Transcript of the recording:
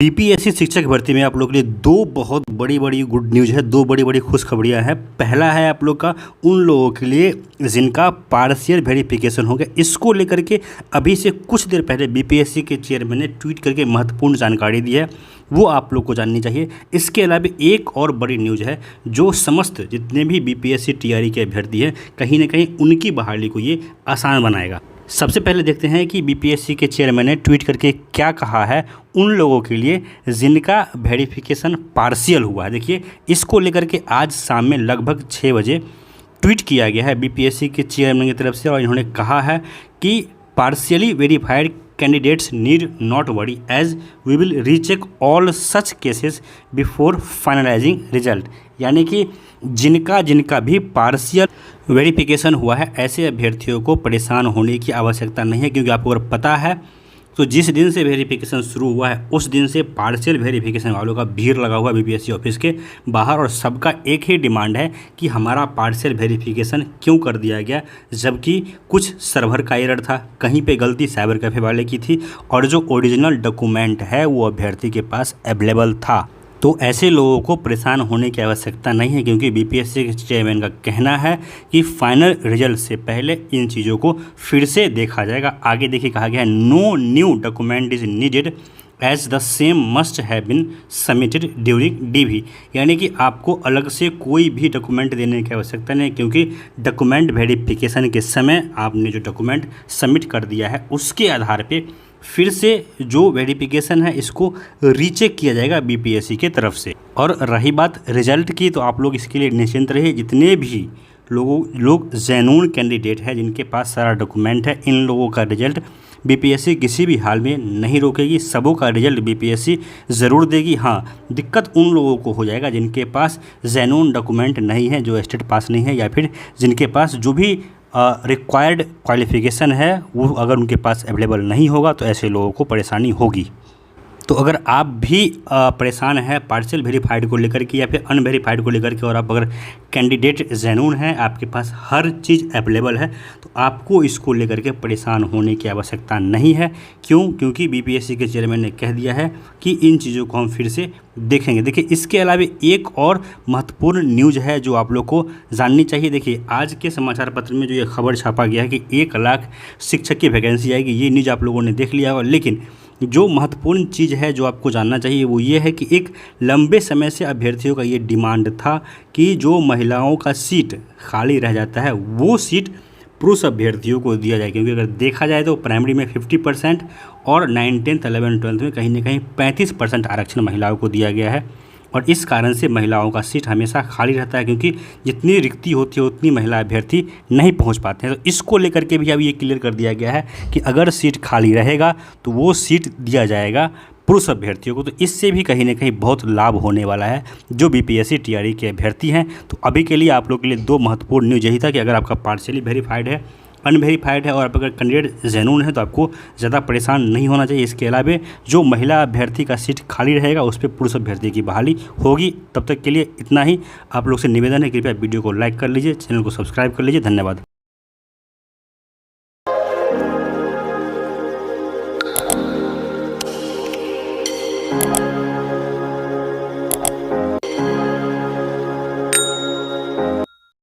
BPSC शिक्षक भर्ती में आप लोग के लिए दो बहुत बड़ी बड़ी गुड न्यूज़ है। दो बड़ी बड़ी खुशखबरियां हैं। पहला है आप लोग का उन लोगों के लिए जिनका पार्शियल वेरिफिकेशन हो गया। इसको लेकर के अभी से कुछ देर पहले बीपीएससी के चेयरमैन ने ट्वीट करके महत्वपूर्ण जानकारी दी है, वो आप लोग को जाननी चाहिए। इसके अलावा एक और बड़ी न्यूज़ है जो समस्त जितने भी बीपीएससी टीआरई के अभ्यर्थी हैं कहीं ना कहीं उनकी बहाली को ये आसान बनाएगा। सबसे पहले देखते हैं कि बीपीएससी के चेयरमैन ने ट्वीट करके क्या कहा है उन लोगों के लिए जिनका वेरिफिकेशन पार्शियल हुआ है। देखिए, इसको लेकर के आज शाम में लगभग 6 बजे ट्वीट किया गया है बीपीएससी के चेयरमैन की तरफ से, और इन्होंने कहा है कि partially verified candidates need not worry as we will recheck all such cases before finalising result. यानी कि जिनका भी पार्शियल वेरिफिकेशन हुआ है ऐसे अभ्यर्थियों को परेशान होने की आवश्यकता नहीं है, क्योंकि आपको अगर पता है तो जिस दिन से वेरिफिकेशन शुरू हुआ है उस दिन से पार्शियल वेरिफिकेशन वालों का भीड़ लगा हुआ बीपीएससी ऑफिस के बाहर, और सबका एक ही डिमांड है कि हमारा पार्शियल वेरिफिकेशन क्यों कर दिया गया, जबकि कुछ सर्वर का एरर था, कहीं पे गलती साइबर कैफे वाले की थी, और जो ओरिजिनल डॉक्यूमेंट है वो अभ्यर्थी के पास अवेलेबल था। तो ऐसे लोगों को परेशान होने की आवश्यकता नहीं है, क्योंकि बीपीएससी के चेयरमैन का कहना है कि फाइनल रिजल्ट से पहले इन चीज़ों को फिर से देखा जाएगा। आगे देखिए कहा गया है, no new document is needed as the same must have been submitted during DV. यानी कि आपको अलग से कोई भी डॉक्यूमेंट देने की आवश्यकता नहीं, क्योंकि डॉक्यूमेंट वेरिफिकेशन के समय आपने जो डॉक्यूमेंट सबमिट कर दिया है उसके आधार पे फिर से जो वेरिफिकेशन है इसको रीचेक किया जाएगा बीपीएससी के तरफ से। और रही बात रिजल्ट की, तो आप लोग इसके लिए निश्चिंत रहिए। जितने भी लोग जेन्युइन कैंडिडेट हैं जिनके पास सारा डॉक्यूमेंट है, इन लोगों का रिजल्ट बीपीएससी किसी भी हाल में नहीं रोकेगी। सबों का रिजल्ट बीपीएससी ज़रूर देगी। हाँ, दिक्कत उन लोगों को हो जाएगा जिनके पास जेन्युइन डॉक्यूमेंट नहीं है, जो स्टेट पास नहीं है, या फिर जिनके पास जो भी रिक्वायर्ड क्वालिफ़िकेशन है वो अगर उनके पास अवेलेबल नहीं होगा तो ऐसे लोगों को परेशानी होगी। तो अगर आप भी परेशान हैं पार्शियल वेरीफाइड को लेकर के या फिर अनवेरीफाइड को लेकर के, और आप अगर कैंडिडेट जेन्युइन हैं, आपके पास हर चीज़ अवेलेबल है, तो आपको इसको लेकर के परेशान होने की आवश्यकता नहीं है। क्यों? क्योंकि बीपीएससी के चेयरमैन ने कह दिया है कि इन चीज़ों को हम फिर से देखेंगे। देखिए, इसके अलावा एक और महत्वपूर्ण न्यूज़ है जो आप लोग को जाननी चाहिए। देखिए, आज के समाचार पत्र में जो ये खबर छापा गया है कि 1 लाख शिक्षक की वैकेंसी आएगी, ये न्यूज़ आप लोगों ने देख लिया होगा। लेकिन जो महत्वपूर्ण चीज़ है जो आपको जानना चाहिए वो ये है कि एक लंबे समय से अभ्यर्थियों का ये डिमांड था कि जो महिलाओं का सीट खाली रह जाता है वो सीट पुरुष अभ्यर्थियों को दिया जाए। क्योंकि अगर देखा जाए तो प्राइमरी में 50% और 9th 10th 11th 12th में कहीं ना कहीं 35% आरक्षण महिलाओं को दिया गया है, और इस कारण से महिलाओं का सीट हमेशा खाली रहता है, क्योंकि जितनी रिक्ति होती है उतनी महिला अभ्यर्थी नहीं पहुंच पाते हैं। तो इसको लेकर के भी अब ये क्लियर कर दिया गया है कि अगर सीट खाली रहेगा तो वो सीट दिया जाएगा पुरुष अभ्यर्थियों को। तो इससे भी कहीं ना कहीं बहुत लाभ होने वाला है जो बीपीएससी टीआरई के अभ्यर्थी हैं। तो अभी के लिए आप लोग के लिए दो महत्वपूर्ण न्यूज़ यही था कि अगर आपका पार्शियली वेरीफाइड है, अनवेरीफाइड है, और आप अगर कैंडिडेट जेन्युइन है तो आपको ज़्यादा परेशान नहीं होना चाहिए। इसके अलावा जो महिला अभ्यर्थी का सीट खाली रहेगा उस पर पुरुष अभ्यर्थी की बहाली होगी। तब तक के लिए इतना ही। आप लोग से निवेदन है, कृपया वीडियो को लाइक कर लीजिए, चैनल को सब्सक्राइब कर लीजिए। धन्यवाद।